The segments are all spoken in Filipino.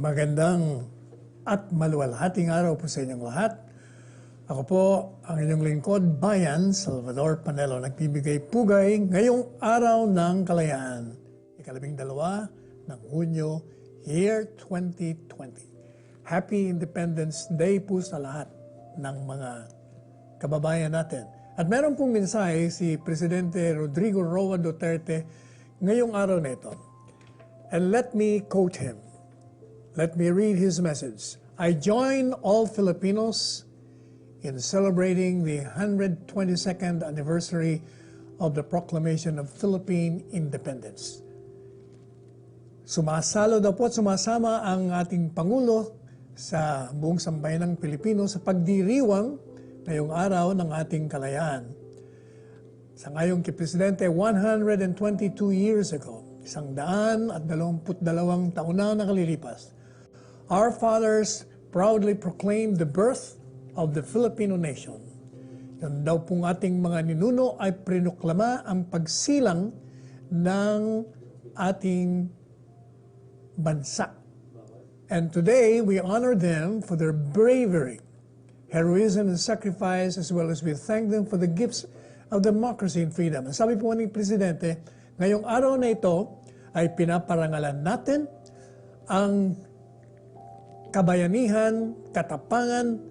Magandang at maluwalhating araw po sa inyong lahat. Ako po ang inyong lingkod, Bayan, Salvador Panelo, nagbibigay pugay ngayong araw ng kalayaan, ika-12 ng Hunyo, year 2020. Happy Independence Day po sa lahat ng mga kababayan natin. At meron pong mensahe si Presidente Rodrigo Roa Duterte ngayong araw na ito. And let me quote him. Let me read his message. I join all Filipinos in celebrating the 122nd anniversary of the proclamation of Philippine independence. Sumasalo daw po at sumasama ang ating Pangulo sa buong sambayanang Pilipino sa pagdiriwang ngayong araw ng ating kalayaan. Sa ngayong kay Presidente, 122 years ago, 122 taon na nakalilipas, our fathers proudly proclaimed the birth of the Filipino nation. Yun daw pong ating mga ninuno ay prinuklama ang pagsilang ng ating bansa. And today, we honor them for their bravery, heroism, and sacrifice, as well as we thank them for the gifts of democracy and freedom. Ang sabi po ng Presidente, ngayong araw na ito ay pinaparangalan natin ang kabayanihan, katapangan,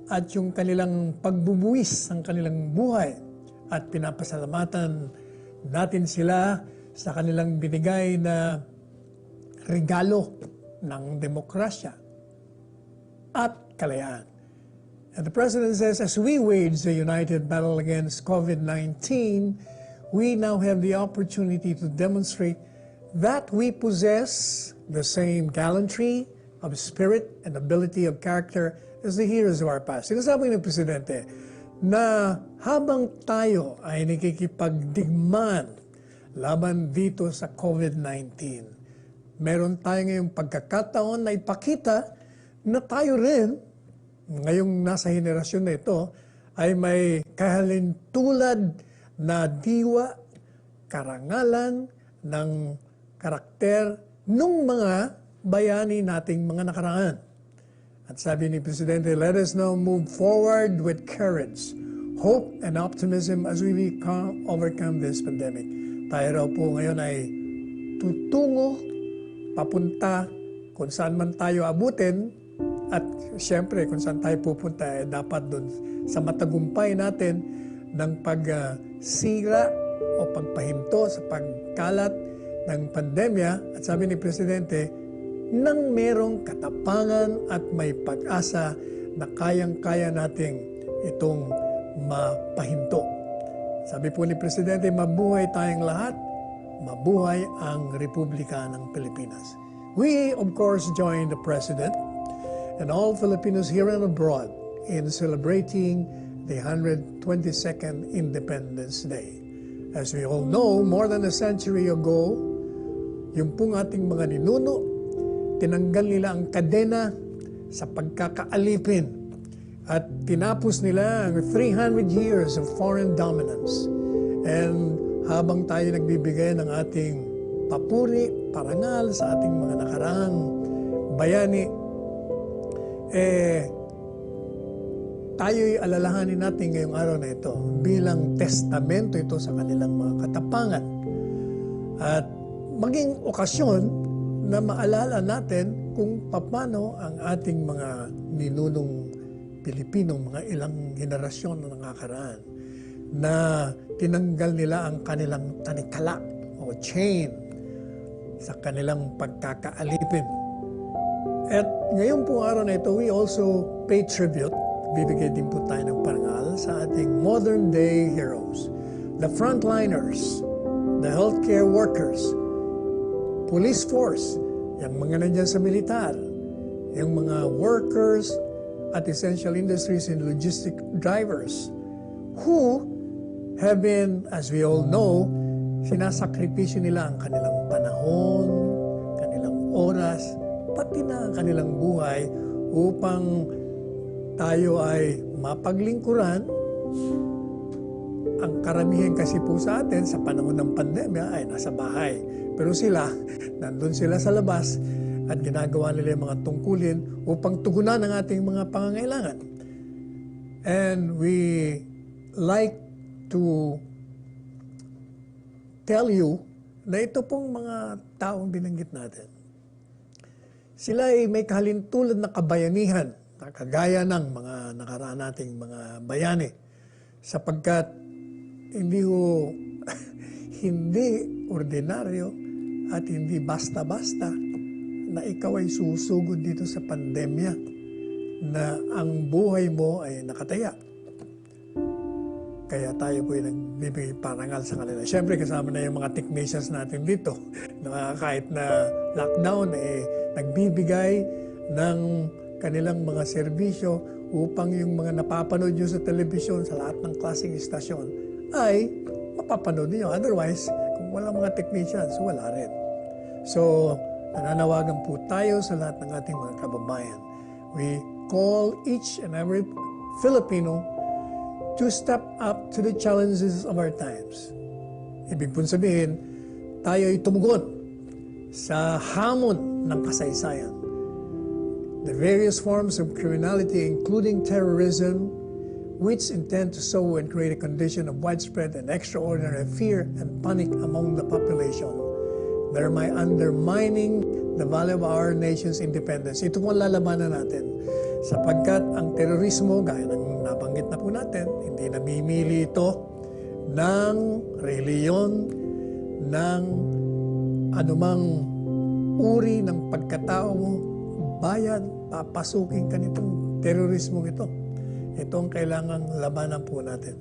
at yung kanilang pagbubuwis ng kanilang buhay. At pinapasalamatan natin sila sa kanilang binigay na regalo ng demokrasya at kalayaan. And the President says, as we wage the united battle against COVID-19, we now have the opportunity to demonstrate that we possess the same gallantry, of spirit and ability of character as the heroes of our past. Sinasabi ng Presidente na habang tayo ay nakikipagdigmaan laban dito sa COVID-19, meron tayo ngayong pagkakataon na ipakita na tayo rin, ngayong nasa henerasyon na ito, ay may kahalintulad na diwa, karangalan ng karakter nung mga bayani nating mga nakaraan. At sabi ni Presidente, let us now move forward with courage, hope, and optimism as we overcome this pandemic. Tayo raw po ngayon ay tutungo, papunta kung saan man tayo abutin, at siyempre kung saan tayo pupunta, dapat doon sa matagumpay natin ng pagsira o pagpahinto sa pagkalat ng pandemya. At sabi ni Presidente, nang merong katapangan at may pag-asa na kayang-kaya nating itong mapahinto. Sabi po ni Presidente, mabuhay tayong lahat, mabuhay ang Republika ng Pilipinas. We, of course, join the President and all Filipinos here and abroad in celebrating the 122nd Independence Day. As we all know, more than a century ago, yung pong ating mga ninuno, tinanggal nila ang kadena sa pagkakaalipin at tinapos nila ang 300 years of foreign dominance. And habang tayo nagbibigay ng ating papuri, parangal sa ating mga nakaraang bayani, tayo'y alalahanin natin ngayong araw na ito bilang testamento ito sa kanilang mga katapangan. At maging okasyon na maalala natin kung paano ang ating mga ninunong Pilipino, mga ilang henerasyon na nakakaraan, na tinanggal nila ang kanilang tanikala o chain sa kanilang pagkakaalipin. At ngayon pong araw na ito, we also pay tribute, bibigay din po tayo ng parangal sa ating modern day heroes, the frontliners, the healthcare workers, police force, yung mga nandyan sa militar, yung mga workers at essential industries and logistic drivers who have been, as we all know, sinasakripisyo nila ang kanilang panahon, kanilang oras, pati na ang kanilang buhay upang tayo ay mapaglingkuran. Ang karamihan kasi po sa atin sa panahon ng pandemya ay nasa bahay. Pero sila, nandun sila sa labas, at ginagawa nila yung mga tungkulin upang tugunan ang ating mga pangangailangan. And we like to tell you na ito pong mga taong binanggit natin, sila ay may kahalintulad na kabayanihan na kagaya ng mga nakaraan nating mga bayani, sapagkat hindi ordinaryo at hindi basta-basta na ikaw ay susugod dito sa pandemya na ang buhay mo ay nakataya. Kaya tayo po ay nagbibigay parangal sa kanila. Siyempre kasama na yung mga technicians natin dito na kahit na lockdown nagbibigay ng kanilang mga serbisyo upang yung mga napapanood nyo sa telebisyon sa lahat ng klaseng istasyon ay mapapanood niyo. Otherwise, kung walang mga technicians, wala rin. So, nananawagan po tayo sa lahat ng ating mga kababayan. We call each and every Filipino to step up to the challenges of our times. Ibig pong sabihin, tayo ay tumugon sa hamon ng kasaysayan. The various forms of criminality, including terrorism, which intend to sow and create a condition of widespread and extraordinary fear and panic among the population, thereby undermining the value of our nation's independence. Ito po ang lalabanan natin, sapagkat ang terorismo, gaya ng nabanggit na po natin, hindi namimili ito ng reliyon, ng anumang uri ng pagkatao mo, bayan, papasukin ka nitong terorismo ito. Ito ang kailangang labanan po natin.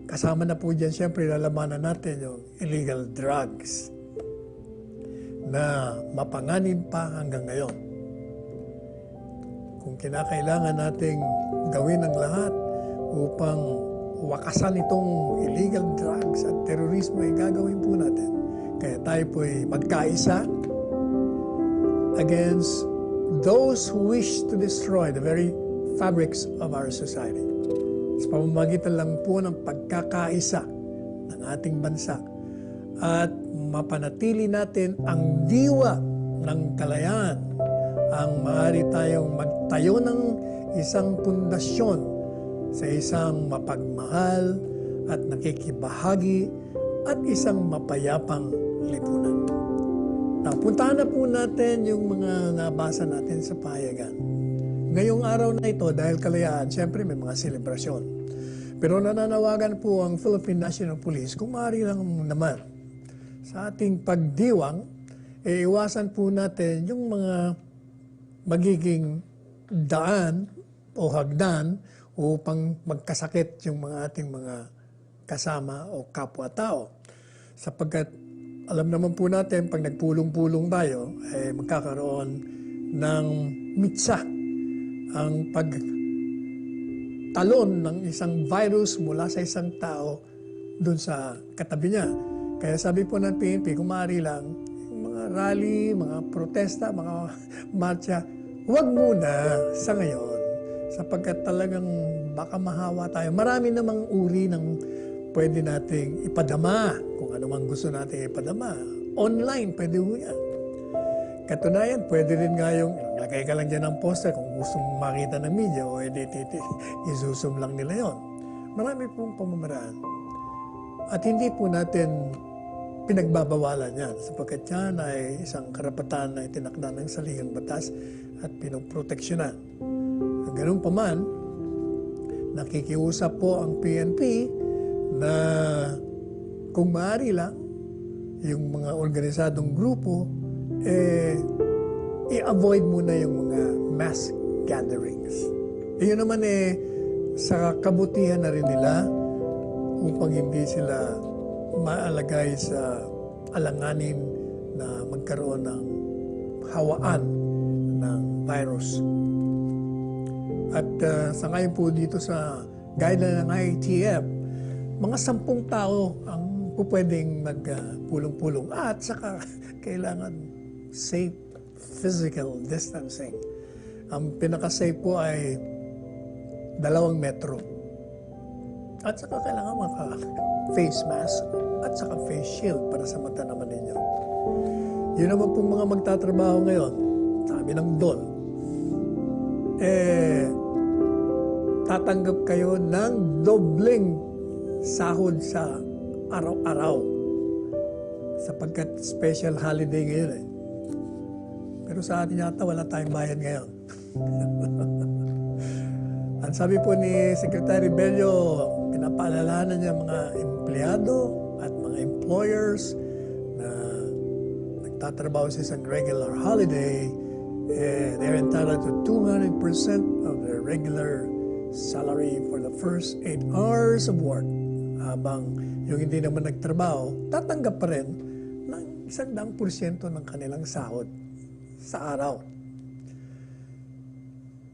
Kasama na po dyan, siyempre, lalabanan natin yung illegal drugs na mapanganib pa hanggang ngayon. Kung kinakailangan nating gawin ang lahat upang wakasan itong illegal drugs at terorismo, ay gagawin po natin. Kaya tayo po ay magkaisa against those who wish to destroy the very fabrics of our society. Sa pamamagitan lang po ng pagkakaisa ng ating bansa at mapanatili natin ang diwa ng kalayaan, ang maaari tayong magtayo ng isang pundasyon sa isang mapagmahal at nakikibahagi at isang mapayapang lipunan. Puntahan na po natin yung mga nabasa natin sa pahayagan. Ngayong araw na ito, dahil kalayaan, siyempre may mga selebrasyon. Pero nananawagan po ang Philippine National Police, kung maaari lang naman, sa ating pagdiwang, iwasan po natin yung mga magiging daan o hagdan upang magkasakit yung mga ating mga kasama o kapwa-tao. Sapagkat alam naman po natin, pag nagpulong-pulong tayo, magkakaroon ng mitsa ang pagtalon ng isang virus mula sa isang tao dun sa katabi niya. Kaya sabi po ng PNP, kung maaari lang, yung mga rally, mga protesta, mga marcha, huwag muna sa ngayon. Sapagkat talagang baka mahawa tayo. Marami namang uri ng pwede nating ipadama. Kung ano man gusto nating ipadama. Online, pwede ho yan. Katunayan, pwede rin nga yung lagay ka lang dyan ng poster kung gusto mong makita ng media o isusum lang nila yon. Marami pong pamamaraan. At hindi po natin pinagbabawalan yan sapagkat yan ay isang karapatan na itinakda ng saligang batas at pinoproteksyonan. Ganun pa man, nakikiusap po ang PNP na kung maaari lang, yung mga organisadong grupo, i-avoid muna yung mga mass gatherings. Iyon naman sa kabutihan na rin nila upang hindi sila maalagay sa alanganin na magkaroon ng hawaan ng virus. At sa ngayon po dito sa guideline ng IATF, mga 10 tao ang pwedeng magpulong-pulong at saka kailangan safe physical distancing. Ang pinaka-safe po ay 2 metro. At saka kailangan maka-face mask at saka face shield para sa mata naman ninyo. Yun naman pong mga magtatrabaho ngayon, sabi ng DOL, tatanggap kayo ng dobleng sahod sa araw-araw sapagkat special holiday ngayon eh. Pero sa atin yata wala tayong bayad ngayon. Ang sabi po ni Secretary Bello, pinapaalalahanan niya mga empleyado at mga employers na nagtatrabaho sa isang regular holiday, they're entitled to 200% of their regular salary for the first 8 hours of work. Habang yung hindi naman nagtrabaho, tatanggap pa rin ng 100% ng kanilang sahod sa araw.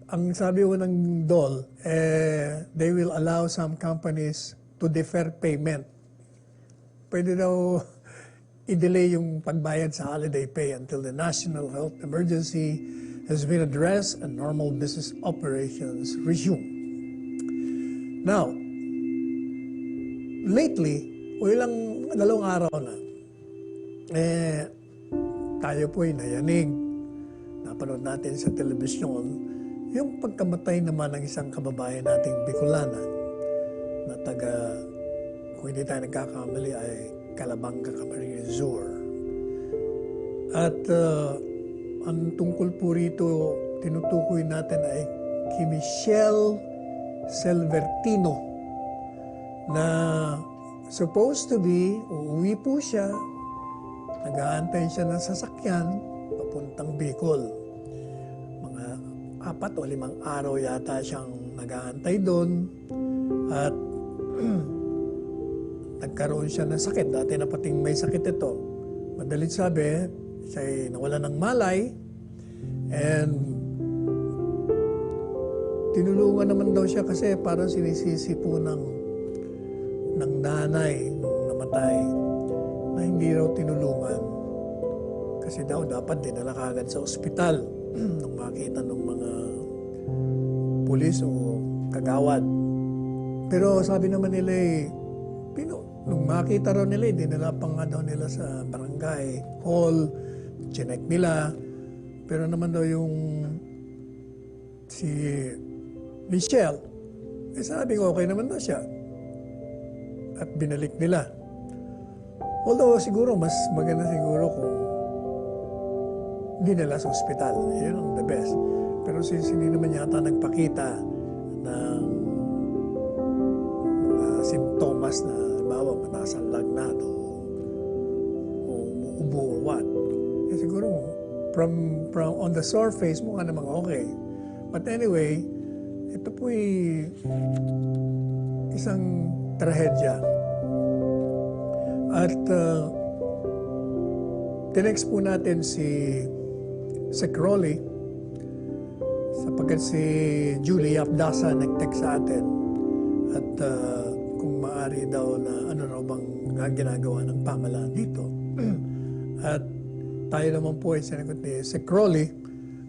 Ang sabi ko ng DOL, they will allow some companies to defer payment. Pwede daw i-delay yung pagbayad sa holiday pay until the national health emergency has been addressed and normal business operations resume. Now, lately, o ilang dalawang araw na, tayo po'y nayanig, napanood natin sa telebisyon, yung pagkamatay naman ng isang kababayan nating Bicolana na taga, kung hindi tayo nagkakamali, ay Calabanga, Camarines Sur. At ang tungkol po rito, tinutukoy natin ay kay Michelle Silvertino na supposed to be, uuwi po siya, nag-aantay siya ng sasakyan papuntang Bicol. Mga 4 o 5 araw yata siyang nag-aantay doon at nagkaroon siya ng sakit. Dati na pating may sakit ito. Madalit sabi, siya'y nawala ng malay and tinulungan naman daw siya kasi parang sinisisi po ng nanay nung namatay na hindi raw tinulungan. Kasi daw dapat dinala kagad sa ospital nung makita ng mga pulis o kagawad. Pero sabi naman nila nung makita raw nila, dinala pa nga daw nila sa barangay hall, chinek nila. Pero naman daw yung si Michelle, sabi ko okay naman daw siya. At binalik nila. Although siguro mas maganda siguro kung dinala sa ospital. Yun ang the best. Pero since hindi naman yata nagpakita ng simptomas na bawa mataas ang lagnat o umuubo or what. Siguro from on the surface mukha namang okay. But anyway, ito po'y isang trahedya. At tinext po natin si Crowley sapagkat si Julie Abdasa nag-text sa atin at kung maaari daw na ano raw bang ginagawa ng pamahalaan dito. At tayo naman po ay sinagot ni Crowley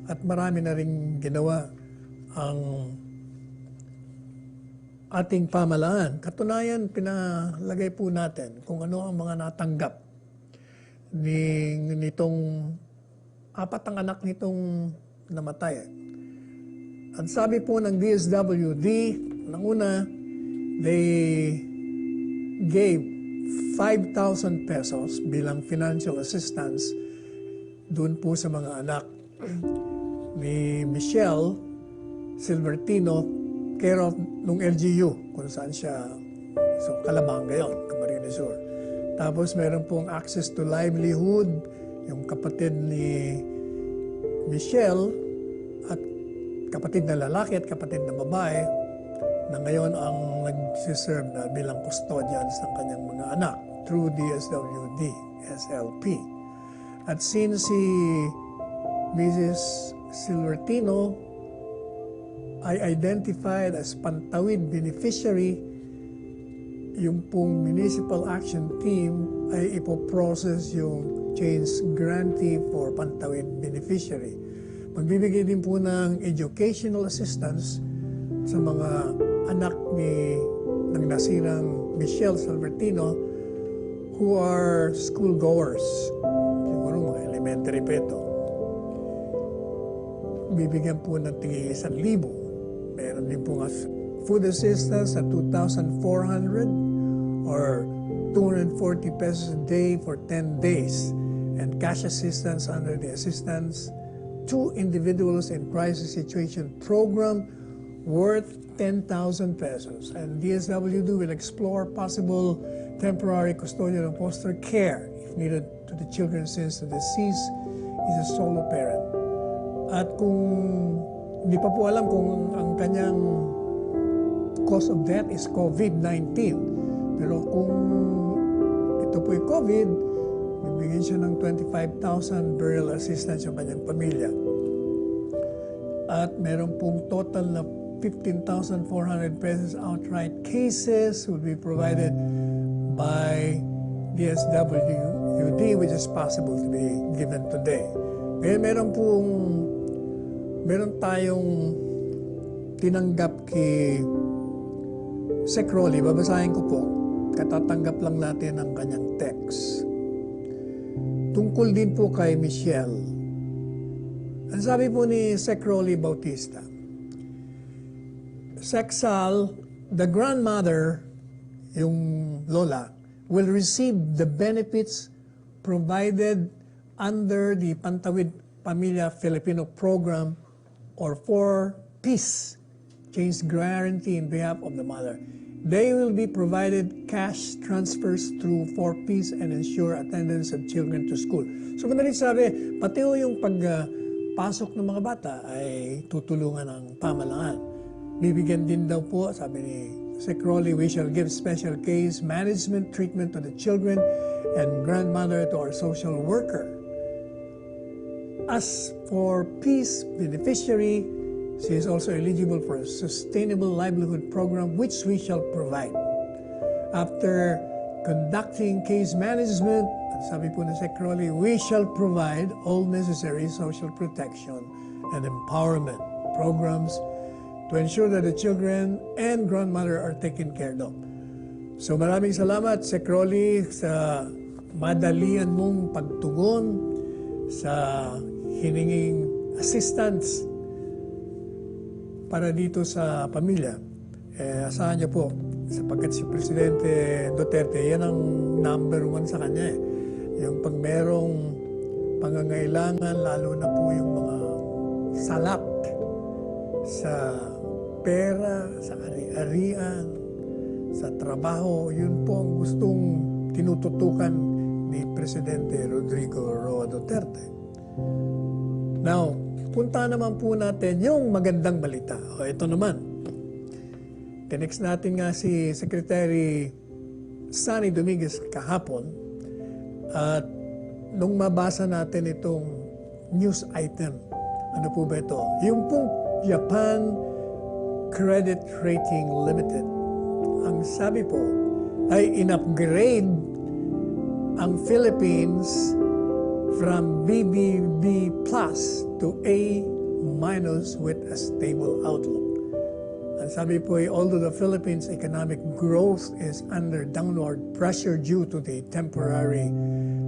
at marami na rin ginawa ang ating pamahalaan. Katunayan, pinalagay po natin kung ano ang mga natanggap nitong 4 ang anak nitong namatay. At sabi po ng DSWD, ng una, they gave 5,000 pesos bilang financial assistance doon po sa mga anak ni Michelle Silvertino, care of nung LGU, kung saan siya, so Calabanga yun, Camarines Sur. Tapos meron pong access to livelihood, yung kapatid ni Michelle, at kapatid na lalaki at kapatid na babae, na ngayon ang nagsiserve na bilang custodians ng kanyang mga anak through DSWD, SLP. At since si Mrs. Silvertino ay identified as Pantawid beneficiary, yung pong municipal action team ay ipoprocess yung change grantee for Pantawid beneficiary. Magbibigay din po ng educational assistance sa mga anak ng nasirang Michelle Silvertino who are school goers. Siguro mga elementary pa ito, bibigyan po ng tingin 1,000. Meron din po food assistance at 2,400 or 240 pesos a day for 10 days. And cash assistance under the Assistance to Individuals in Crisis Situation Program worth 10,000 pesos. And DSWD will explore possible temporary custodial and foster care if needed to the children since the deceased is a solo parent. At kung hindi pa po alam kung ang kanyang cause of death is COVID-19, pero kung ito po ay COVID, bibigyan siya ng 25,000 burial assistance sa kanyang pamilya. At meron pong total na 15,400 pesos outright cases will be provided by DSWD, which is possible to be given today. Ngayon meron tayong tinanggap kay Sec Rolly. Babasahin ko po. Katatanggap lang natin ang kanyang text. Tungkol din po kay Michelle. Ang sabi po ni Sec Rolly Bautista, Sec Sal, the grandmother, yung lola, will receive the benefits provided under the Pantawid Pamilya Filipino Program or for peace, change guarantee in behalf of the mother. They will be provided cash transfers through 4Ps and ensure attendance of children to school. So madaling sabi, pati yung pagpasok ng mga bata ay tutulungan ng pamahalaan. Bibigyan din daw po, sabi ni Sec Rolly, we shall give special case management treatment to the children and grandmother to our social worker. As for peace beneficiary, she is also eligible for a sustainable livelihood program which we shall provide. After conducting case management, sabi po ni Sec Rolly, we shall provide all necessary social protection and empowerment programs to ensure that the children and grandmother are taken care of. So maraming salamat, Sec Rolly, sa madalian mong pagtugon sa hininging assistance para dito sa pamilya. Asahan niyo po, sapagkat si Presidente Duterte, yan ang number 1 sa kanya. Yung pag merong pangangailangan, lalo na po yung mga salat sa pera, sa ari-arian, sa trabaho, yun po ang gustong tinututukan ni Presidente Rodrigo Roa Duterte. Now, punta naman po natin yung magandang balita. O ito naman. Tinext natin nga si Secretary Sunny Dominguez kahapon at nung mabasa natin itong news item, ano po ba ito? Yung pong Japan Credit Rating Limited. Ang sabi po ay in-upgrade ang Philippines from BBB plus to A minus with a stable outlook. Ang sabi po ay although the Philippines' economic growth is under downward pressure due to the temporary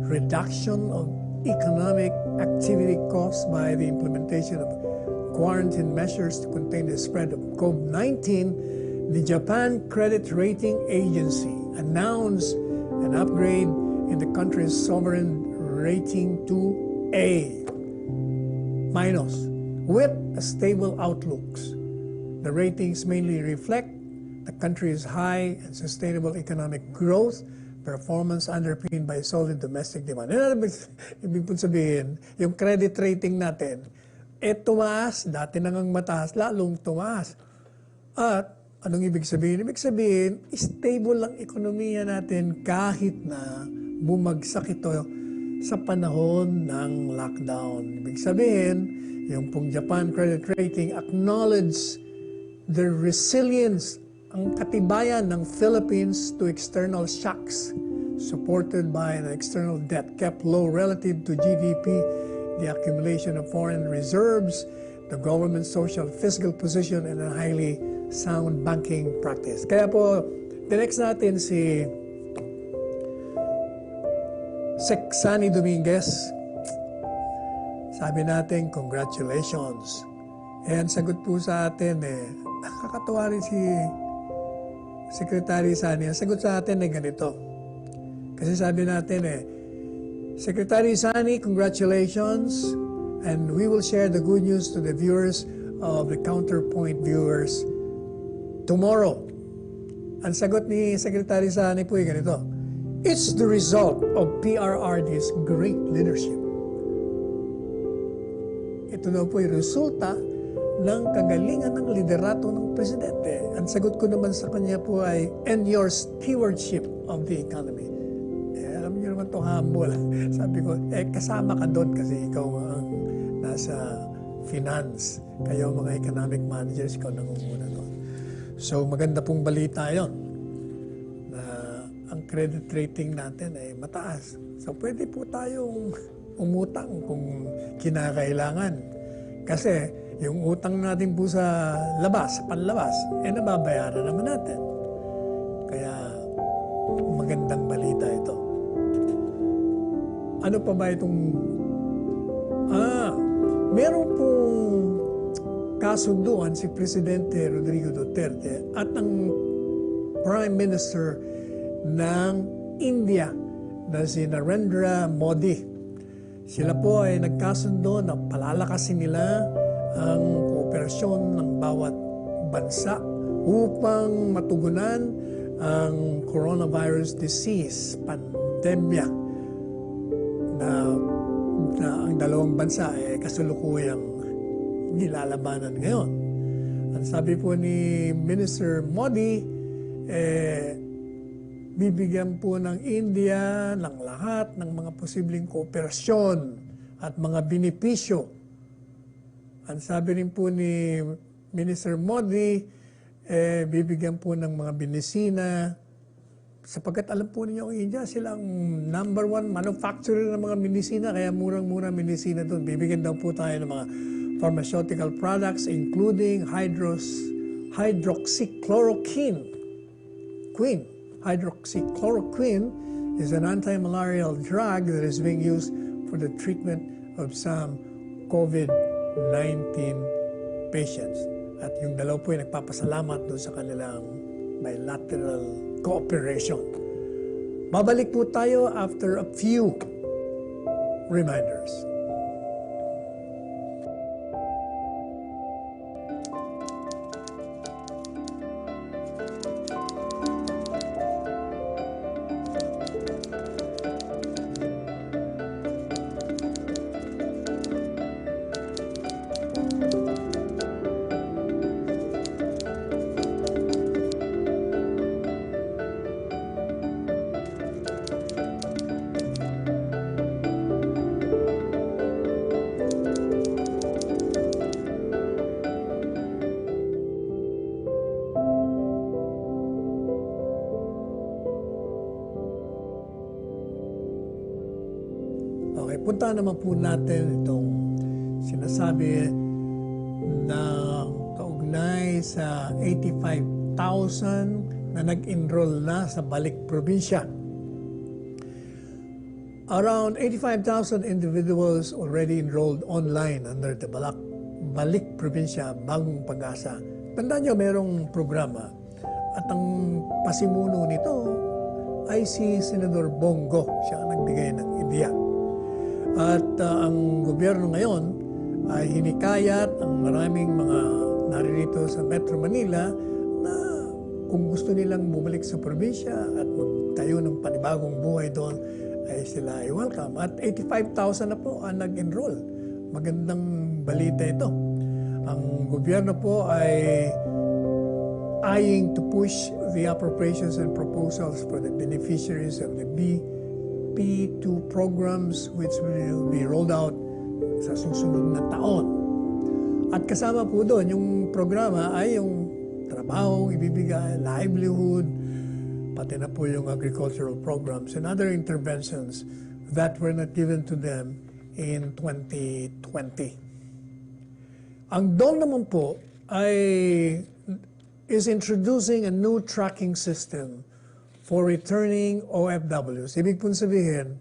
reduction of economic activity caused by the implementation of quarantine measures to contain the spread of COVID-19, the Japan Credit Rating Agency announced an upgrade in the country's sovereign rating to A minus with a stable outlooks. The ratings mainly reflect the country's high and sustainable economic growth, performance underpinned by solid domestic demand. Ibig po sabihin, yung credit rating natin, tumaas, dati nangang mataas, lalong tumaas. At anong ibig sabihin? Ibig sabihin, stable lang ekonomiya natin kahit na bumagsak ito sa panahon ng lockdown. Ibig sabihin, yung pong Japan Credit Rating acknowledge the resilience, ang katibayan ng Philippines to external shocks, supported by an external debt kept low relative to GDP, the accumulation of foreign reserves, the government's social fiscal position, and a highly sound banking practice. Kaya po, tinext natin si Sec Sunny Dominguez sabi natin, congratulations. And sagot po sa atin, nakakatawa rin si Secretary Sani. Ang sagot sa atin ganito. Kasi sabi natin Secretary Sani, congratulations. And we will share the good news to the viewers of the Counterpoint viewers tomorrow. Ang sagot ni Secretary Sani po ganito. It's the result of PRRD's great leadership. Ito daw po yung resulta ng kagalingan ng liderato ng Presidente. Ang sagot ko naman sa kanya po ay, and your stewardship of the economy. Alam niyo naman itong humble. Sabi ko, kasama ka doon kasi ikaw ang nasa finance. Kayo mga economic managers, ikaw nangunguna doon. So maganda pong balita yon na ang credit rating natin ay mataas. So pwede po tayong umutang kung kinakailangan. Kasi yung utang natin po sa labas, panlabas, nababayaran naman natin. Kaya magandang balita ito. Ano pa ba itong... meron pong kasunduan si Presidente Rodrigo Duterte at ang Prime Minister ng India na si Narendra Modi. Sila po ay nagkasundo na palalakasin nila ang kooperasyon ng bawat bansa upang matugunan ang coronavirus disease, pandemya, na ang dalawang bansa ay kasulukuyang nilalabanan ngayon. Ang sabi po ni Minister Modi, bibigyan po ng India ng lahat ng mga posibleng kooperasyon at mga benepisyo. Ang sabi rin po ni Minister Modi, bibigyan po ng mga binisina. Sapagkat alam po ninyo ang India, sila ang number 1 manufacturer ng mga binisina, kaya murang-mura binisina doon. Bibigyan daw po tayo ng mga pharmaceutical products including hydroxychloroquine. Hydroxychloroquine is an anti-malarial drug that is being used for the treatment of some COVID-19 patients. At yung dalaw po ay nagpapasalamat doon sa kanilang bilateral cooperation. Babalik po tayo after a few reminders. Punta naman po natin itong sinasabi na kaugnay sa 85,000 na nag-enroll na sa Balik Probinsya. Around 85,000 individuals already enrolled online under the Balik Probinsya Bagong Pag-asa. Tandaan nyo, mayroong programa at ang pasimuno nito ay si Senador Bongo. Siya ang nagbigay ng ideya. At ang gobyerno ngayon ay hinikayat ang maraming mga naririto sa Metro Manila na kung gusto nilang bumalik sa probinsya at magtayo ng panibagong buhay doon, ay sila ay welcome. At 85,000 na po ang nag-enroll. Magandang balita ito. Ang gobyerno po ay eyeing to push the appropriations and proposals for the beneficiaries of the P2 programs which will be rolled out sa susunod na taon. At kasama po doon, yung programa ay yung trabaho, ibibigay, livelihood, pati na po yung agricultural programs and other interventions that were not given to them in 2020. Ang DOL naman po is introducing a new tracking system for returning OFWs. Ibig pong sabihin,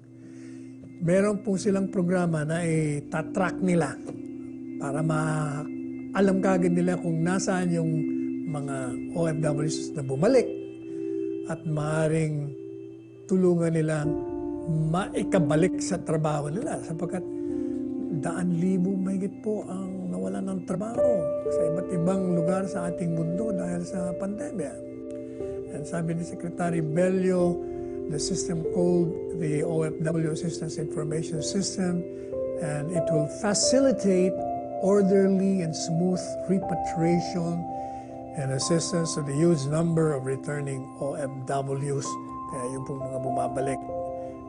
meron po silang programa na itatrack nila para alam kagad nila kung nasaan yung mga OFWs na bumalik at maaaring tulungan nilang maikabalik sa trabaho nila sapagkat daan-libo mahigit po ang nawalan ng trabaho sa iba't ibang lugar sa ating mundo dahil sa pandemya. And sabi ni Secretary Bello, the system called the OFW Assistance Information System, and it will facilitate orderly and smooth repatriation and assistance to the huge number of returning OFWs. Kaya yung pong mga bumabalik,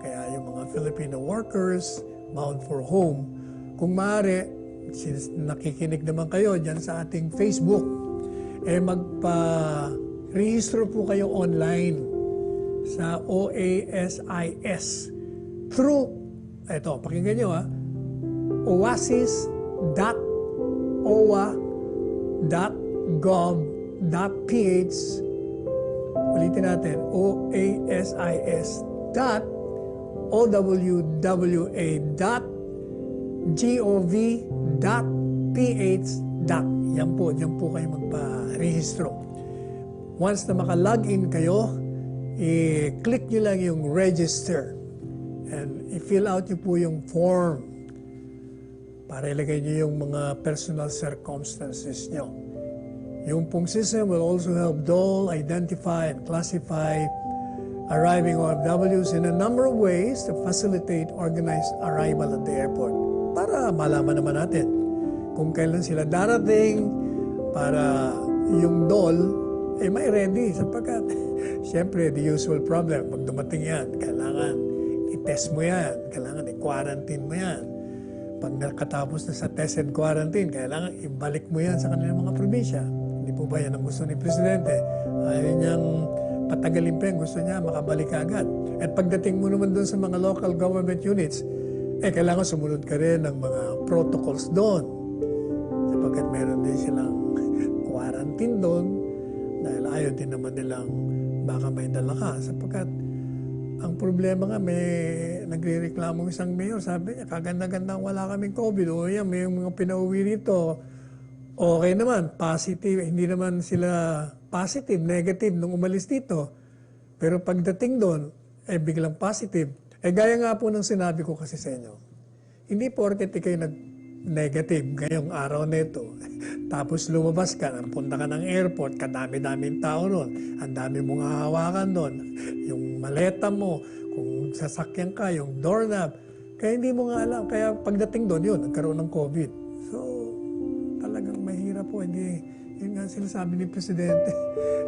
kaya yung mga Filipino workers bound for home, kung maaari, since nakikinig naman kayo dyan sa ating Facebook, magpa-rehistro po kayo online sa OASIS through, ito, pakinggan nyo oasis.owa.gov.ph. Ulitin natin, oasis.owa.gov.ph. Yan po, diyan po kayo magpa-rehistro. Once na maka-login kayo, i-click nyo lang yung register and i-fill out nyo po yung form para ilagay nyo yung mga personal circumstances nyo. Yung pong system will also help dole, identify, and classify arriving OFWs in a number of ways to facilitate organized arrival at the airport. Para malaman naman natin kung kailan sila darating para yung dole may ready sapagkat siyempre the usual problem, pag dumating yan, kailangan i-test mo yan, kailangan i-quarantine mo yan. Pag nakatapos na sa test and quarantine, kailangan ibalik mo yan sa kanilang mga probinsya. Hindi po ba yan ang gusto ni Presidente? Ayaw niyang patagalin pa yan, gusto niya makabalik agad. At pagdating mo naman doon sa mga local government units, kailangan sumunod ka rin ng mga protocols doon. Sapagkat meron din silang quarantine doon dahil ayaw din naman nilang baka may dala ka. Sapagkat ang problema nga, may nagre-reklamo isang mayor, sabi niya, kaganda-ganda wala kaming COVID. O yan, may mga pinauwi rito. Okay naman, positive. Hindi naman sila positive, negative nung umalis dito. Pero pagdating doon, biglang positive. Gaya nga po ng sinabi ko kasi sa inyo, hindi porket kayo nag-negative ngayong araw nito. Tapos lumabas ka, punta ka ng airport, kadami-daming tao ron, ang dami mong hahawakan doon, yung maleta mo, kung sasakyan ka, yung doorknob, kaya hindi mo nga alam. Kaya pagdating doon, yun, nagkaroon ng COVID. So, talagang mahirap po. Hindi, yun nga sinasabi ni Presidente,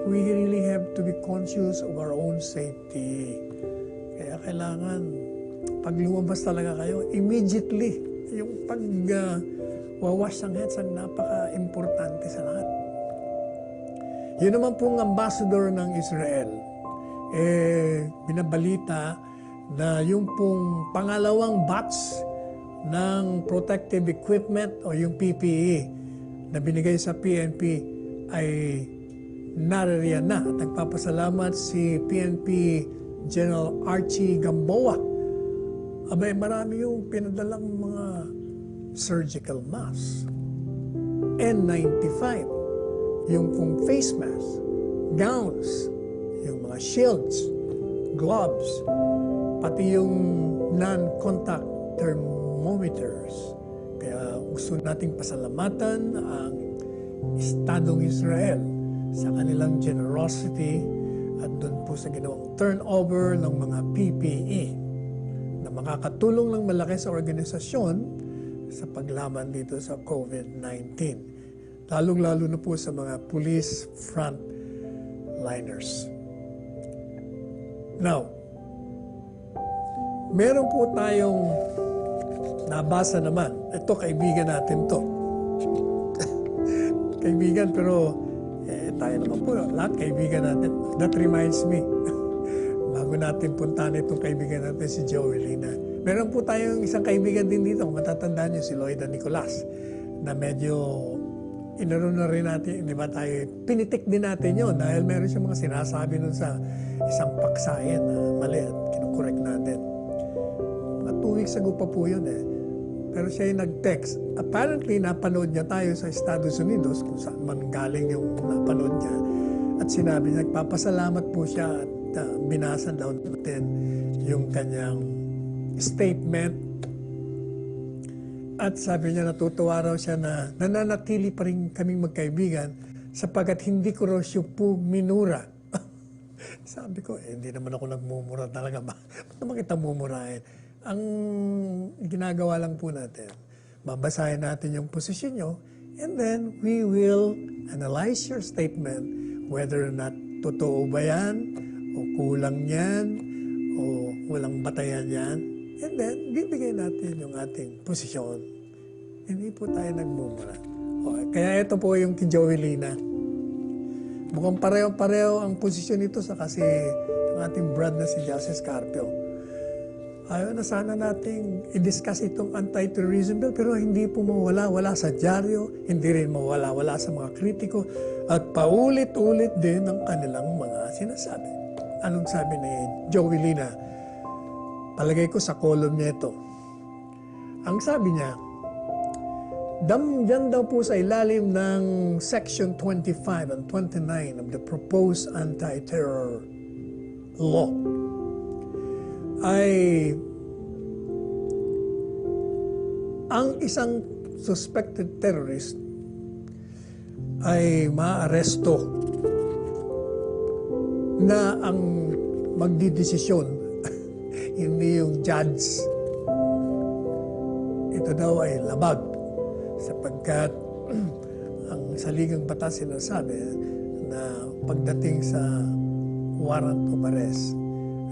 we really have to be conscious of our own safety. Kaya kailangan, pag lumabas talaga kayo, immediately, yung wawash ng hands ang napaka-importante sa lahat. Yun naman pong ambassador ng Israel, binabalita na yung pong pangalawang batch ng protective equipment o yung PPE na binigay sa PNP ay naririyan na. At nagpapasalamat si PNP General Archie Gamboa. Abay, marami yung pinadalang mga surgical mask, N95, yung pong face mask, gowns, yung mga shields, gloves, pati yung non-contact thermometers. Kaya gusto nating pasalamatan ang Estadong Israel sa kanilang generosity at doon po sa ginawang turnover ng mga PPE na makakatulong ng malaki sa organisasyon sa paglaban dito sa COVID-19. Lalong-lalo na po sa mga police frontliners. Now, meron po tayong nabasa naman. Ito, kaibigan natin to. Kaibigan, pero tayo naman po, lahat kaibigan natin. That reminds me, bago natin puntahan itong kaibigan natin si Joey Lina. Meron po tayong isang kaibigan din dito, kung matatandaan niyo, si Lloyda Nicolas, na medyo inaro na rin natin, di ba tayo, pinitik din natin yun dahil meron siyang mga sinasabi nun sa isang paksayan na mali at kinukorek natin. Mga 2 weeks ago pa po yun eh. Pero siya yung nag-text. Apparently, napanood niya tayo sa Estados Unidos, kung saan man galing yung napanood niya. At sinabi niya, nagpapasalamat po siya at binasa daw natin yung kanyang statement. At sabi niya, natutuwa raw siya na nananatili pa rin kaming magkaibigan sapagkat hindi ko raw siya po minura. Sabi ko, hindi naman ako nagmumura talaga. Ba't naman kita mumurahin? Ang ginagawa lang po natin, babasahin natin yung posisyon nyo, and then we will analyze your statement, whether or not totoo ba yan, o kulang yan, o walang batayan yan, and then bibigay natin yung ating posisyon. Hindi po tayo nagmumura. Kaya ito po yung kay Joelina. Mukhang pareho-pareho ang posisyon nito sa kasi yung ating brad na si Justice Carpio. Ayaw na sana nating i-discuss itong anti-terrorism bill, pero hindi po mawala-wala sa dyaryo, hindi rin mawala-wala sa mga kritiko, at paulit-ulit din ang kanilang mga sinasabi. Anong sabi ni Joelina? Palagay ko sa column niya ito. Ang sabi niya, dyan daw po sa ilalim ng Section 25 and 29 of the proposed anti-terror law ay ang isang suspected terrorist ay maaresto na ang magdidesisyon, hindi yung judge. Ito daw ay labag sapagkat ang saligang batas sinasabi na pagdating sa warrant of arrest,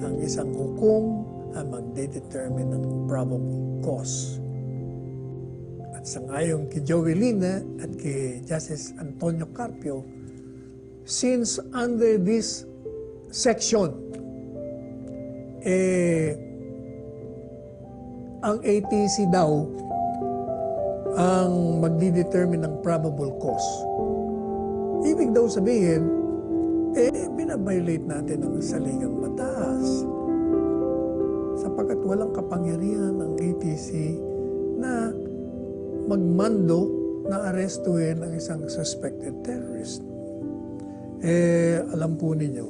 ang isang hukom ang magdedetermine ng probable cause. At sangayon kay Joelina at kay Justice Antonio Carpio, since under this section, ang ATC daw ang magdedetermine ng probable cause. Ibig daw sabihin, binabiolate natin ang saligang batas sapagkat walang kapangyarihan ng ATC na magmando na arestuhin ang isang suspected terrorist. Alam po ninyo,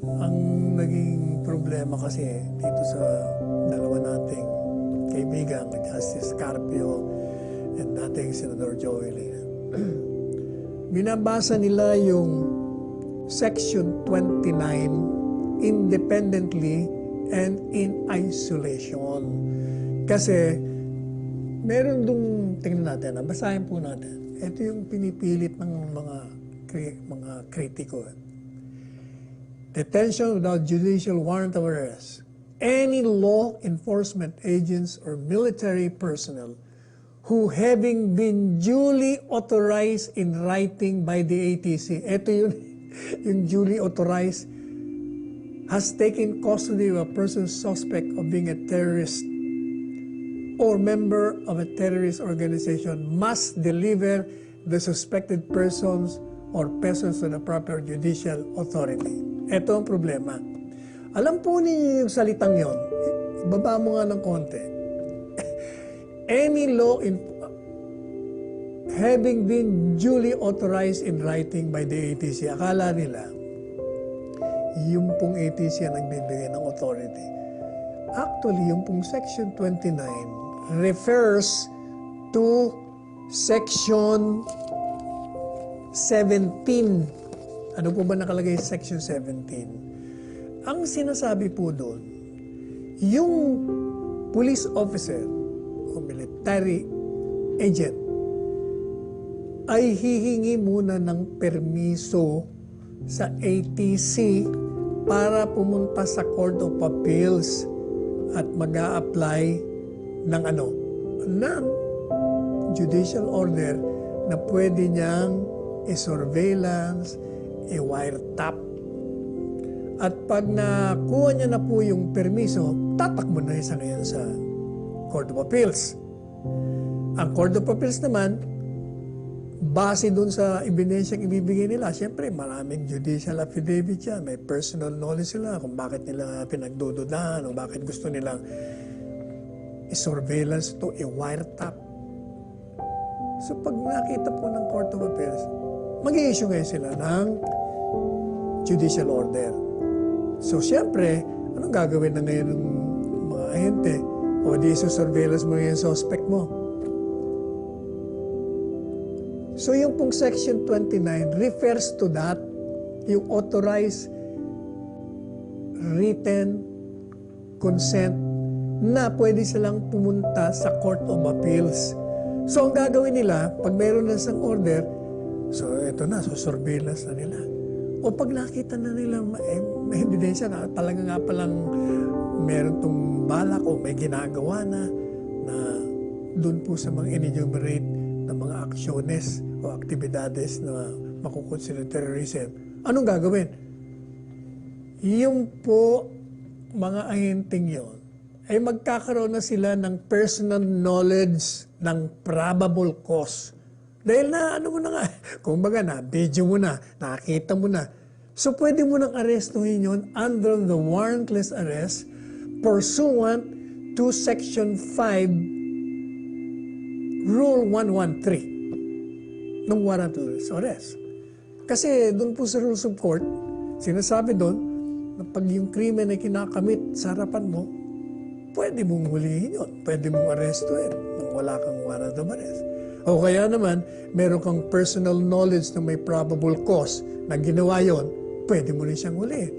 ang naging problema kasi dito sa dalawa nating kaibigan, Justice Carpio and dating Senador Joelina. Binabasa nila yung Section 29 independently and in isolation. Kasi meron dong, tingnan natin, basahin po natin. Ito yung pinipilit ng mga kritiko. Detention without judicial warrant of arrest. Any law enforcement agents or military personnel who having been duly authorized in writing by the ATC. Ito yun. Yung duly authorized, has taken custody of a person suspect of being a terrorist or member of a terrorist organization must deliver the suspected persons or persons to the proper judicial authority. Ito ang problema. Alam po niyo yung salitang yon. Ibaba mo nga ng konti. Any law having been duly authorized in writing by the ATC, akala nila, yung pong ATC ang nagbibigay ng authority. Actually, yung pong Section 29 refers to Section 17. Ano po ba nakalagay sa Section 17? Ang sinasabi po doon, yung police officer o military agent ay hihingi muna ng permiso sa ATC para pumunta sa Court of Appeals at mag-a-apply ng ng judicial order na pwede niyang i-surveillance, i-wiretap. At pag nakuha niya na po yung permiso, tatakbo na isa ngayon sa Court of Appeals. Ang Court of Appeals naman, base dun sa ebidensyang ibibigay nila, siyempre maraming judicial affidavit yan, may personal knowledge sila kung bakit nila pinagdududahan o bakit gusto nilang i-surveillance to, i-wiretap. So pag nakita po ng Court of Appeals, mag-i-issue ngayon sila ng judicial order. So siyempre, anong gagawin na ngayon ng mga ahente? O di surveillance mo yung suspect mo. So yung pong Section 29 refers to that, yung authorized written consent na pwede silang pumunta sa Court of Appeals. So ang gagawin nila, pag mayroon na isang order, so ito na, so surveillance na nila. O pag nakita na nila, may ebidensya na talaga nga palang meron tong balak o may ginagawa na doon po sa mga enumerate na mga aksyones o aktibidades na makukonsider terrorism. Anong gagawin? Yung po mga ahenteng yon ay magkakaroon na sila ng personal knowledge ng probable cause. Dahil na, ano mo na nga, kumbaga na, video mo na, nakita mo na. So pwede mo nang arestuhin yun under the warrantless arrest pursuant to Section 5, Rule 113 ng warrantless arrest. Kasi doon po sa Rules of Court, sinasabi doon na pag yung krimen ay kinakamit sa harapan mo, pwede mong hulihin yun. Pwede mong arestuhin nang wala kang warrant of arrest. O kaya naman, meron kang personal knowledge na may probable cause na ginawa yon, pwede mo rin siyang hulihin.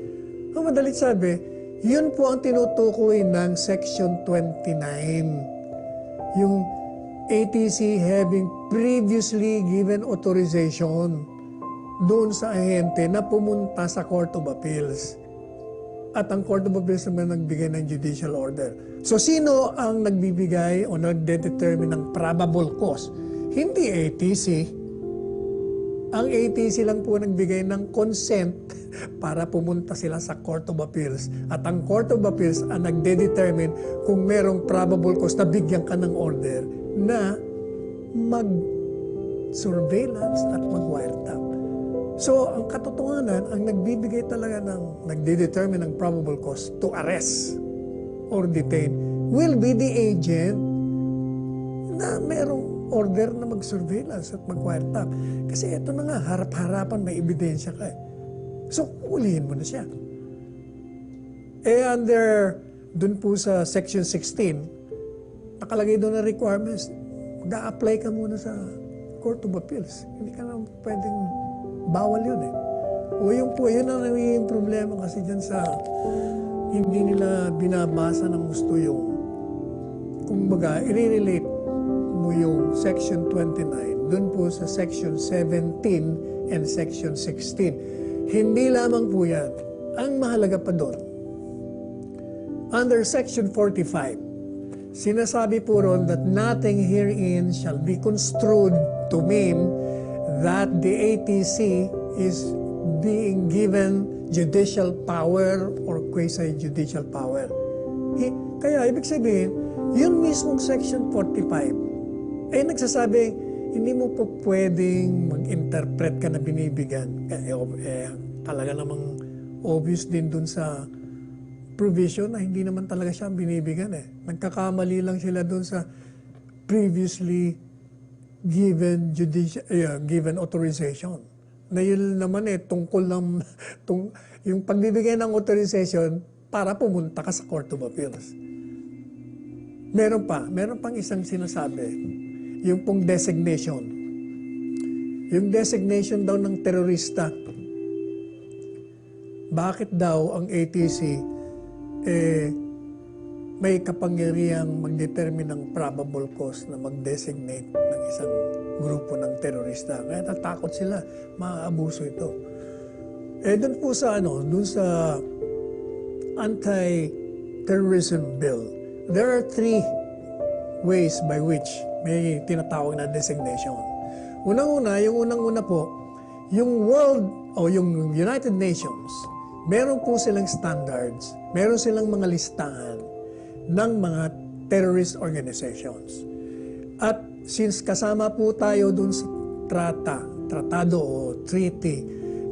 Ang madalit sabi, yun po ang tinutukoy ng Section 29. Yung ATC having previously given authorization doon sa ahente na pumunta sa Court of Appeals. At ang Court of Appeals naman nagbigay ng judicial order. So sino ang nagbibigay o nagdedetermine ng probable cause? Hindi ATC. Ang ATC lang po nagbigay ng consent para pumunta sila sa Court of Appeals. At ang Court of Appeals ang nagdedetermine kung merong probable cause na bigyan ka ng order na mag-surveillance at mag-wiretap. So, ang katotohanan, ang nagbibigay talaga nagdedetermine ng probable cause to arrest or detain will be the agent na merong order na mag-surveillance at mag-wiretap. Kasi ito na nga, harap-harapan, may ebidensya ka. So, ulihin mo na siya. Under, dun po sa Section 16, nakalagay doon na requirements, mag-a-apply ka muna sa Court of Appeals. Hindi ka na pwedeng bawal yun eh. O yun po, yun ang nagiging problema kasi dyan sa hindi nila binabasa ng gusto yung kumbaga, i-relate mo yung Section 29 dun po sa Section 17 and Section 16. Hindi lamang po yan. Ang mahalaga pa doon, under Section 45, sinasabi po ron that nothing herein shall be construed to mean that the ATC is being given judicial power or quasi-judicial power. Kaya ibig sabihin, yun mismong Section 45 ay nagsasabi, hindi mo po pwedeng mag-interpret ka na binibigyan. Talaga namang obvious din dun sa provision na hindi naman talaga siya binibigyan eh. Nagkakamali lang sila dun sa previously given authorization. Na yun naman tungkol ng yung pagbibigay ng authorization para pumunta ka sa Court of Appeals. Meron pang isang sinasabi, yung pong designation. Yung designation daw ng terorista. Bakit daw ang ATC may kapangyarihang mag-determine ng probable cause na mag-designate ng isang grupo ng terorista. Kaya natakot sila, maaabuso ito. Doon po sa doon sa anti-terrorism bill, there are 3 ways by which may tinatawag na designation. Unang-una po, yung world o yung United Nations, meron po silang standards, meron silang mga listahan ng mga terrorist organizations. At since kasama po tayo dun sa tratado o treaty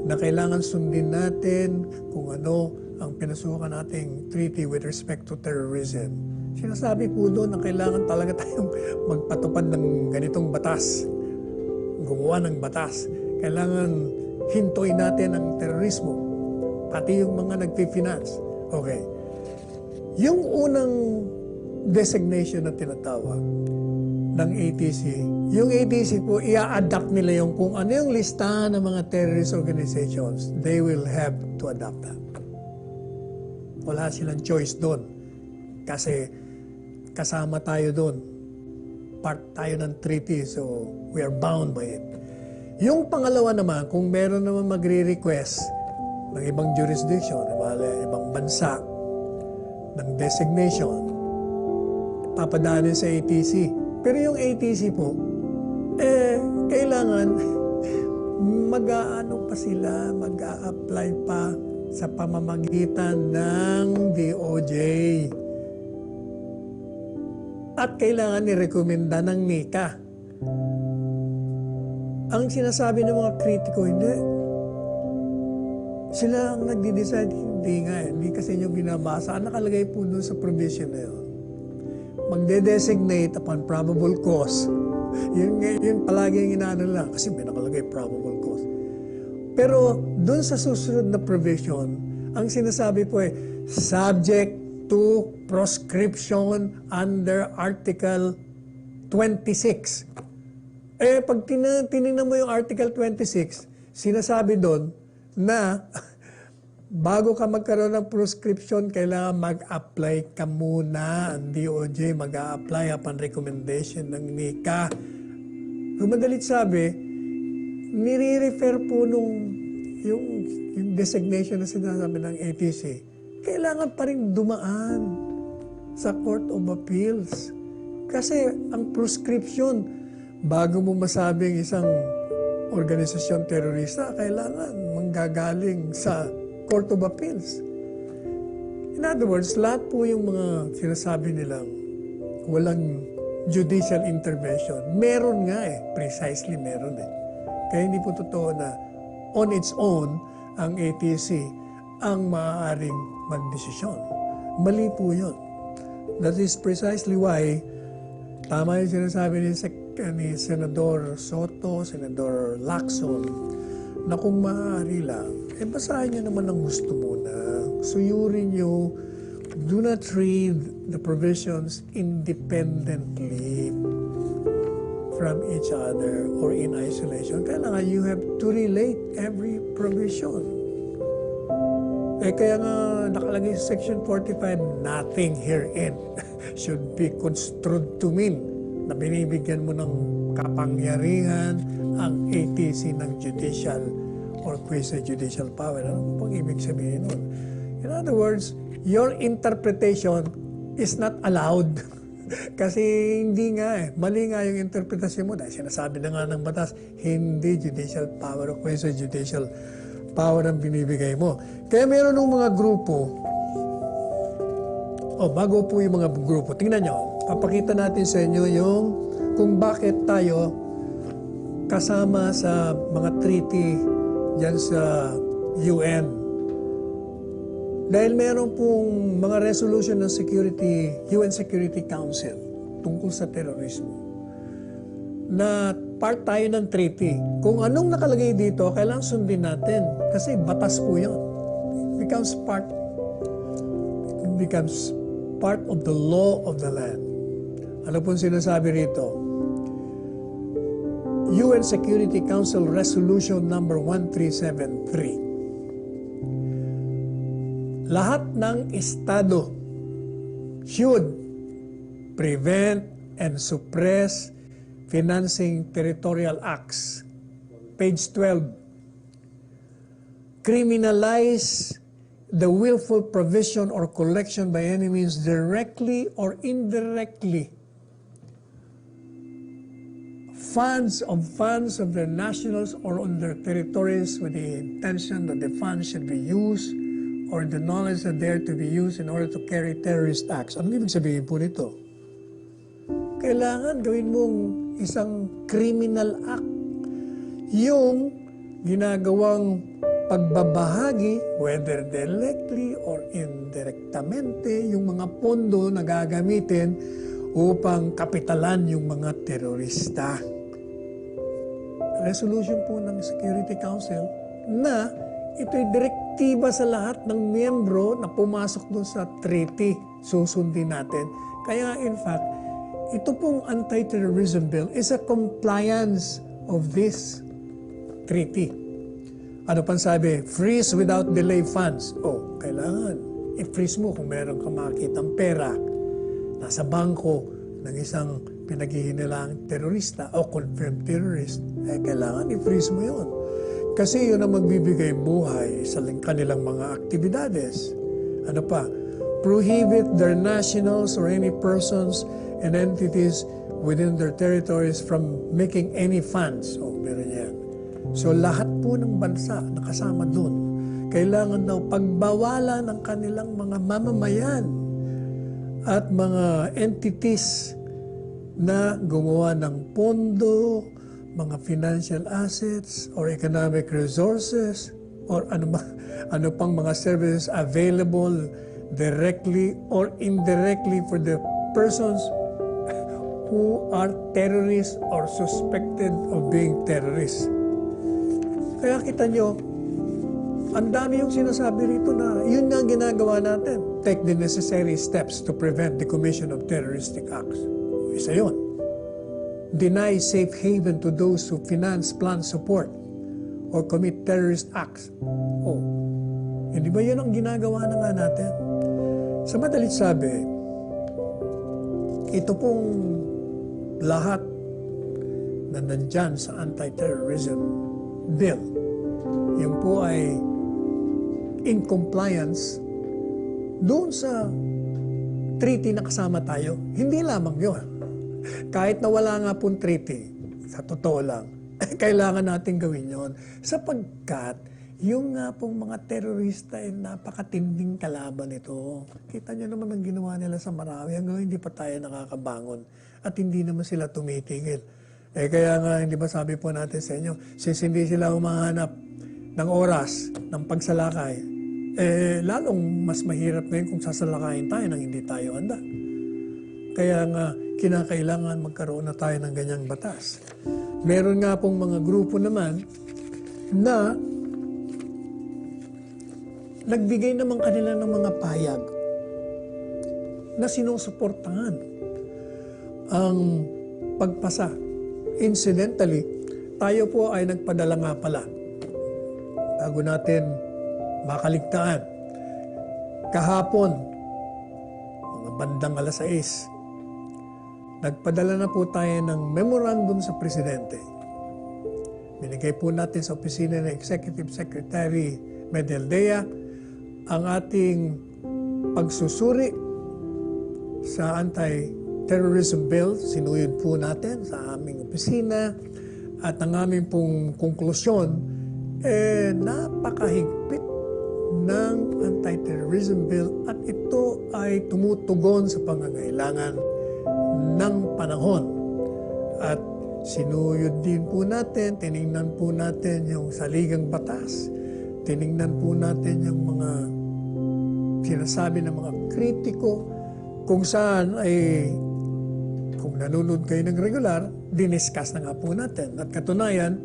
na kailangan sundin natin kung ano ang pinasukan nating treaty with respect to terrorism. Sinasabi po doon na kailangan talaga tayong magpatupad ng ganitong batas. Gumawa ng batas. Kailangan hintuin natin ang terorismo. Pati yung mga nagpi-finance. Okay. Yung unang designation na tinatawag ng ATC, yung ATC po, i-adapt nila yung kung ano yung listahan ng mga terrorist organizations, they will have to adapt that. Wala silang choice doon. Kasi kasama tayo doon. Part tayo ng treaty, so we are bound by it. Yung pangalawa naman, kung meron naman magre-request ng ibang jurisdiction, ibang bansa, ng designation, papadaanin sa ATC. Pero yung ATC po, kailangan mag-aano pa sila, mag-a-apply pa sa pamamagitan ng DOJ. At kailangan nirekomenda ng NICA. Ang sinasabi ng mga kritiko, hindi. Sila ang nagdi-decide, hindi nga. Hindi kasi nyo binabasa. Ang nakalagay po doon sa provision na yun. Magde-designate upon probable cause. Yun palagi yung inaano lang kasi may nakalagay probable cause. Pero doon sa susunod na provision, ang sinasabi po subject to proscription under Article 26. Pag tinignan mo yung Article 26, sinasabi doon na bago ka magkaroon ng prescription, kailangan mag-apply ka muna. Ang DOJ mag-a-apply upon recommendation ng NICA. Kung madalit sabi, nire-refer po yung designation na sinasabi ng ATC, kailangan pa rin dumaan sa Court of Appeals. Kasi ang prescription, bago mo masabing isang organisasyon terorista, kailangan manggagaling sa Court of Appeals. In other words, lahat po yung mga sinasabi nilang walang judicial intervention, meron nga precisely meron Kaya hindi po totoo na on its own, ang ATC ang maaaring magdesisyon. Mali po yun. That is precisely why tama yung sinasabi ni Senador Soto, Senador Lacson, na kung maaari lang, basahin nyo naman ang gusto muna. Suyurin nyo, do not read the provisions independently from each other or in isolation. Kailangan you have to relate every provision. Kaya nga nakalagay sa Section 45, nothing herein should be construed to mean na binibigyan mo ng kapangyarihan ang ATC ng judicial or quasi-judicial power. Ano pang ibig sabihin nun? In other words, your interpretation is not allowed. Kasi hindi nga mali nga yung interpretasyon mo dahil sinasabi na nga ng batas, hindi judicial power o quasi-judicial power ang binibigay mo. Kaya meron ng mga grupo, bago po yung mga grupo, tingnan nyo, papakita natin sa inyo yung kung bakit tayo kasama sa mga treaty dyan sa UN. Dahil meron pong mga resolution ng UN Security Council tungkol sa terorismo na part tayo ng treaty. Kung anong nakalagay dito, kailangan sundin natin kasi batas po yun. It becomes part of the law of the land. Ano pong sinasabi rito? UN Security Council Resolution number 1373. Lahat ng estado should prevent and suppress financing territorial acts. Page 12. Criminalize the willful provision or collection by any means directly or indirectly funds of their nationals or on their territories with the intention that the funds should be used or the knowledge that they are to be used in order to carry terrorist acts. Ano ibig sabihin po nito? Kailangan gawin mong isang criminal act yung ginagawang pagbabahagi, whether directly or indirectamente, yung mga pondo na gagamitin upang kapitalan yung mga terorista. Resolution po ng Security Council na ito'y direktiba sa lahat ng miyembro na pumasok doon sa treaty. Susundin natin. Kaya in fact, ito pong anti-terrorism bill is a compliance of this treaty. Ano pang sabi? Freeze without delay funds. Oh, kailangan i-freeze mo kung meron ka makitang pera nasa bangko ng isang pinaghihinilang terorista o confirmed terrorist. Kailangan i-freeze mo yun. Kasi yun ang magbibigay buhay sa kanilang mga aktibidades. Ano pa? Prohibit their nationals or any persons and entities within their territories from making any funds. Oh, meron yan. So lahat po ng bansa nakasama doon. Kailangan daw pagbawalan ng kanilang mga mamamayan at mga entities na gumawa ng pondo, mga financial assets or economic resources or ano pang mga services available directly or indirectly for the persons who are terrorists or suspected of being terrorists. Kaya kita nyo, ang dami yung sinasabi rito na yun nga ang ginagawa natin. Take the necessary steps to prevent the commission of terroristic acts. Isa yun. Deny safe haven to those who finance, plan, support, or commit terrorist acts. Oh, hindi ba yun ang ginagawa na nga natin? Sa madalit sabi, ito pong lahat na nandyan sa anti-terrorism bill, yun po ay in compliance doon sa treaty na kasama tayo. Hindi lamang yun. Kahit na wala nga pong treaty, sa totoo lang, kailangan natin gawin yon sapagkat yung nga pong mga terorista ay napakatinding kalaban ito. Kita nyo naman ang ginawa nila sa Marawi. Hanggang hindi pa tayo nakakabangon at hindi naman sila tumitigil. Kaya nga, hindi ba sabi po natin sa inyo, since hindi sila humahanap ng oras ng pagsalakay, lalong mas mahirap ngayon kung sasalakayin tayo nang hindi tayo handa. Kaya nga, kinakailangan magkaroon na tayo ng ganyang batas. Meron nga pong mga grupo naman na nagbigay naman kanila ng mga payag na sinusuportahan ang pagpasa. Incidentally, tayo po ay nagpadala nga pala bago natin makaligtaan. Kahapon, mga bandang alas 6, nagpadala na po tayo ng memorandum sa Presidente. Binigay po natin sa opisina ng Executive Secretary Medaldea ang ating pagsusuri sa anti-terrorism bill. Sinuyod po natin sa aming opisina at ang aming pong konklusyon, napakahigpit ng anti-terrorism bill at ito ay tumutugon sa pangangailangan ng panahon. At sinuyod din po natin, tinignan po natin yung saligang batas, tinignan po natin yung mga sinasabi ng mga kritiko, kung saan ay, kung nanonood kayo ng regular, diniscuss na nga po natin. At katunayan,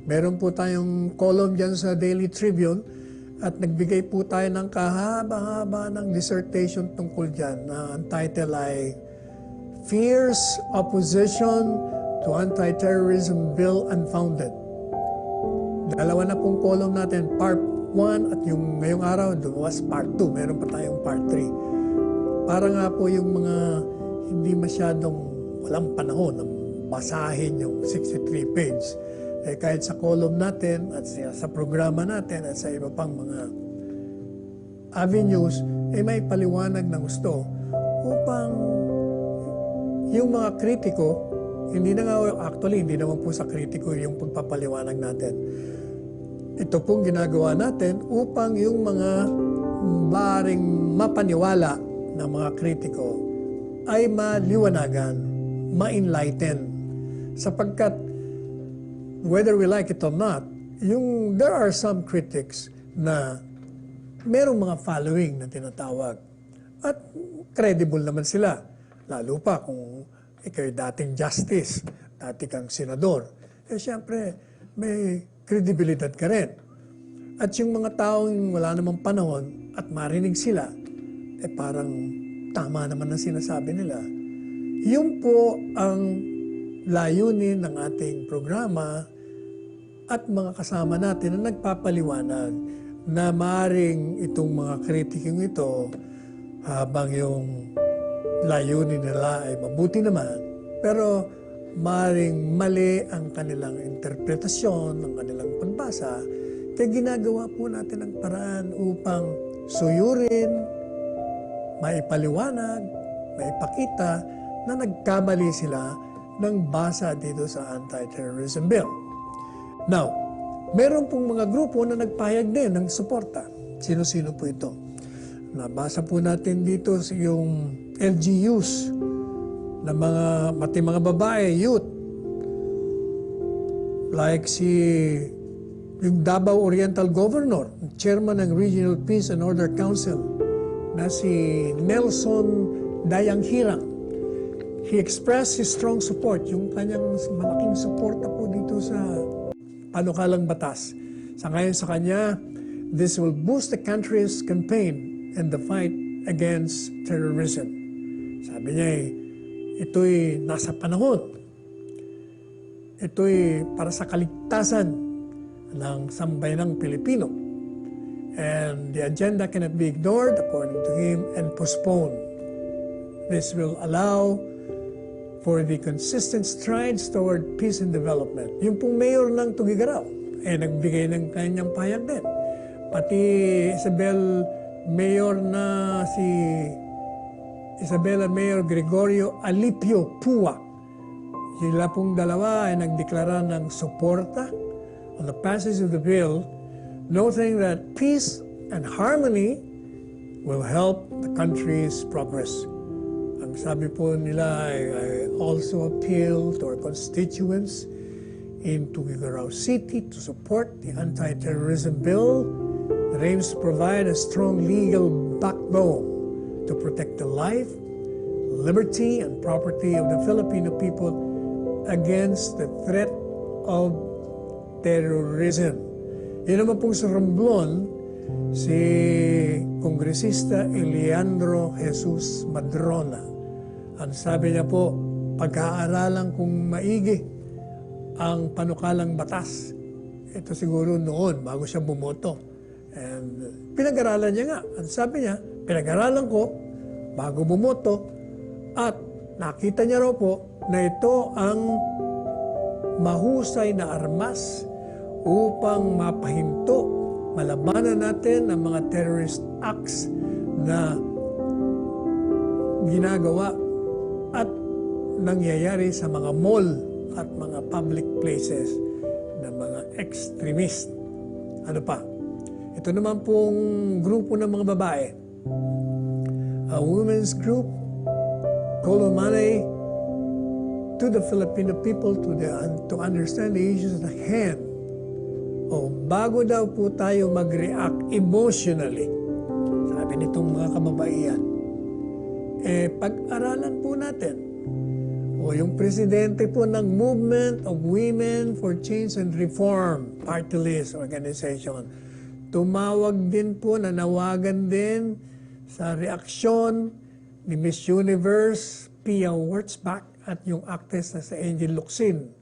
meron po tayong column dyan sa Daily Tribune at nagbigay po tayo ng kahaba-haba ng dissertation tungkol dyan na ang title ay Fierce Opposition to Anti-Terrorism Bill Unfounded. Dalawa na pong column natin, Part 1 at yung ngayong araw, was Part 2. Meron pa tayong Part 3. Para nga po yung mga hindi masyadong walang panahon na basahin yung 63 page. Kahit sa column natin at sa programa natin at sa iba pang mga avenues, may paliwanag na gusto upang yung mga kritiko, hindi na nga, actually, hindi naman po sa kritiko yung pagpapaliwanag natin. Ito pong ginagawa natin upang yung mga baring mapaniwala ng mga kritiko ay maliwanagan, ma-enlighten. Sapagkat, whether we like it or not, there are some critics na merong mga following na tinatawag. At credible naman sila. Lalo pa kung ikaw'y dating justice, dati kang senador. Siyempre, may kredibilidad ka rin. At yung mga taong wala namang panahon at marinig sila, parang tama naman ang sinasabi nila. Yun po ang layunin ng ating programa at mga kasama natin na nagpapaliwanag na maaaring itong mga kritikong ito habang yung layunin nila ay mabuti naman, pero maaaring mali ang kanilang interpretasyon, ang kanilang pagbasa, kaya ginagawa po natin ang paraan upang suyurin, maipaliwanag, maipakita na nagkamali sila ng basa dito sa Anti-Terrorism Bill. Now, meron pong mga grupo na nagpahayag din ng suporta. Sino-sino po ito? Nabasa po natin dito yung LGUs na mga babae, youth. Like yung Davao Oriental Governor, chairman ng Regional Peace and Order Council, na si Nelson Dayanghirang. He expressed his strong support, yung kanyang malaking suporta po dito sa panukalang batas. Sangayon sa kanya, this will boost the country's campaign in the fight against terrorism. Sabi niya ito'y nasa panahon. Ito'y para sa kaligtasan ng sambayanang Pilipino. And the agenda cannot be ignored, according to him, and postponed. This will allow for the consistent strides toward peace and development. Yung pong mayor ng Tugigaraw, nagbigay ng kanyang pahayag din. Pati Isabela Mayor Gregorio Alipio Pua. Sila pong dalawa ay nagdeklara ng suporta on the passage of the bill, noting that peace and harmony will help the country's progress. Ang sabi po nila I also appeal to our constituents in Tugigaraw City to support the anti-terrorism bill that aims to provide a strong legal backbone to protect the life, liberty, and property of the Filipino people against the threat of terrorism. Yun naman pong sa Romblon, si Kongresista Eliandro Jesus Madrona. Ang sabi niya po, pag-aaralan kung maigi ang panukalang batas. Ito siguro noon, bago siya bumoto. And pinag-aralan niya nga. Ang sabi niya, pinag-aralan ko bago bumoto at nakita niya raw po na ito ang mahusay na armas upang mapahinto, malabanan natin ang mga terrorist acts na ginagawa at nangyayari sa mga mall at mga public places ng mga extremist. Ano pa? Ito naman pong grupo ng mga babae. A women's group called Money to the Filipino people to understand the issues at hand. Bago daw po tayo mag-react emotionally, sabi nitong mga kababaihan, pag-aralan po natin. Yung presidente po ng Movement of Women for Change and Reform, party list organization, tumawag din po, nanawagan din sa reaksyon ni Miss Universe, Pia Wurtzbach, at yung actress na sa Angel Locsin.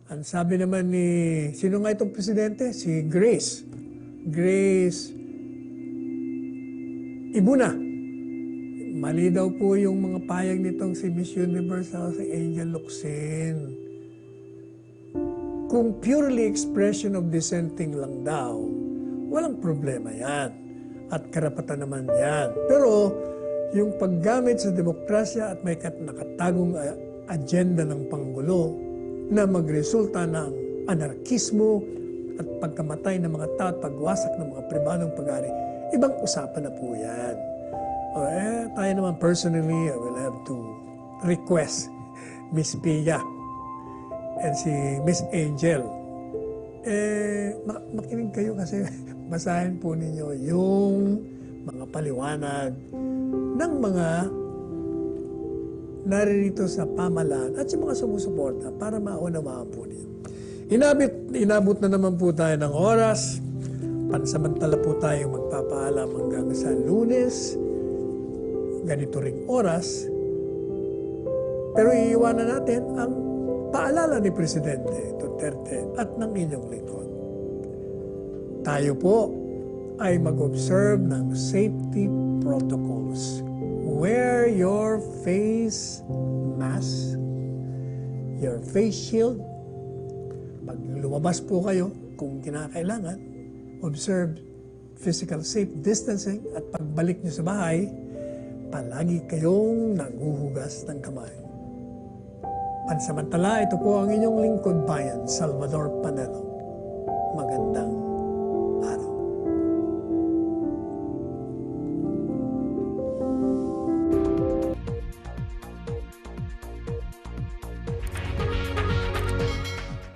Ang sabi naman ni, sino nga itong presidente? Si Grace Ibuna. Mali daw po yung mga payag nitong si Miss Universe sa Angel Locsin. Kung purely expression of dissenting lang daw, walang problema yan. At karapatan naman yan. Pero yung paggamit sa demokrasya at may nakatagong agenda ng Panggulo na magresulta ng anarkismo at pagkamatay ng mga tao at pagwasak ng mga pribadong pag-ari, ibang usapan na po yan. Tayo naman personally, I will have to request Miss Pia and si Miss Angel makinig kayo kasi basahin po ninyo yung mga paliwanag ng mga naririto sa pamahalaan at sa mga sumusuporta para maunawaan po niyo. Inabot na naman po tayo ng oras. Pansamantala po tayo magpapaalam hanggang sa Lunes. Ganito ring oras. Pero iiwanan natin ang paalala ni Presidente Duterte at ng inyong lingkod. Tayo po ay mag-observe ng safety protocols. Wear your face mask, your face shield. Pag lumabas po kayo, kung kinakailangan, observe physical safe distancing at pagbalik nyo sa bahay, palagi kayong naghuhugas ng kamay. Pansamantala, ito po ang inyong lingkod bayan, Salvador Panelo. Magandang araw.